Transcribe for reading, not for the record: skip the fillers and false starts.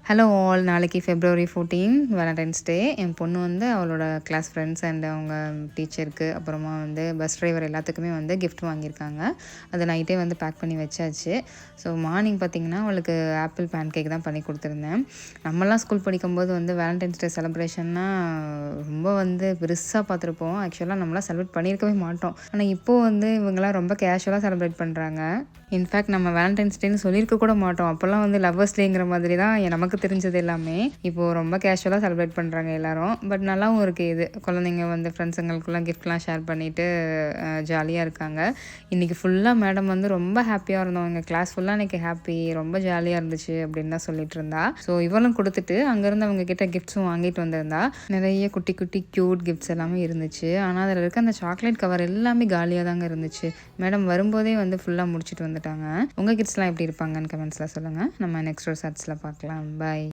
Hello all, நாளைக்கு February 14 Valentine's டே. என் பொண்ணு வந்து அவளோட கிளாஸ் ஃப்ரெண்ட்ஸ் அண்ட் அவங்க டீச்சருக்கு அப்புறமா வந்து பஸ் டிரைவர் எல்லாத்துக்குமே வந்து கிஃப்ட் வாங்கியிருக்காங்க. அதை நைட்டே வந்து பேக் பண்ணி வச்சாச்சு. ஸோ மார்னிங் பார்த்திங்கன்னா அவளுக்கு ஆப்பிள் பேன் கேக் தான் பண்ணி கொடுத்துருந்தேன். நம்மலாம் ஸ்கூல் படிக்கும்போது வந்து வேலண்டைன்ஸ் டே செலிப்ரேஷன்னா ரொம்ப வந்து பெருசாக பார்த்துருப்போம். ஆக்சுவலாக நம்மளாம் செலிப்ரேட் பண்ணியிருக்கவே மாட்டோம். ஆனால் இப்போது வந்து இவங்கெல்லாம் ரொம்ப கேஷுவலாக செலிப்ரேட் பண்ணுறாங்க. இன்ஃபேக்ட் நம்ம வேலண்டைன்ஸ் டேன்னு சொல்லியிருக்க கூட மாட்டோம். அப்போல்லாம் வந்து லவ்வர்ஸ் டேங்கிற மாதிரி தான் நமக்கு தெரிஞ்சது எல்லாமே. இப்போது ரொம்ப கேஷுவலாக செலிப்ரேட் பண்ணுறாங்க எல்லோரும். பட் நல்லாவும் இருக்குது இது. குழந்தைங்க வந்து ஃப்ரெண்ட்ஸுங்களுக்குலாம் கிஃப்ட்லாம் ஷேர் பண்ணிவிட்டு ஜாலியாக இருக்காங்க. இன்றைக்கி ஃபுல்லாக மேடம் வந்து ரொம்ப ஹாப்பியாக இருந்தோம். எங்கள் கிளாஸ் ஃபுல்லாக இன்றைக்கி ஹாப்பி, ரொம்ப ஜாலியாக இருந்துச்சு அப்படின்னு தான் சொல்லிட்டு இருந்தா. ஸோ இவளும் கொடுத்துட்டு அங்கேருந்து அவங்க கிட்ட கிஃப்ட்ஸும் வாங்கிட்டு வந்திருந்தா. நிறைய குட்டி குட்டி க்யூட் கிஃப்ட்ஸ் எல்லாமே இருந்துச்சு. ஆனால் அதில் இருக்க அந்த சாக்லேட் கவர் எல்லாமே காலியாக தாங்க இருந்துச்சு. மேடம் வரும்போதே வந்து ஃபுல்லாக முடிச்சுட்டு வந்துட்டாங்க. உங்கள் கிட்ஸ்லாம் எப்படி இருப்பாங்கன்னு கமெண்ட்ஸில் சொல்லுங்கள். நம்ம நெக்ஸ்ட் ஒரு சட்ஸில் பார்க்கலாம். பை.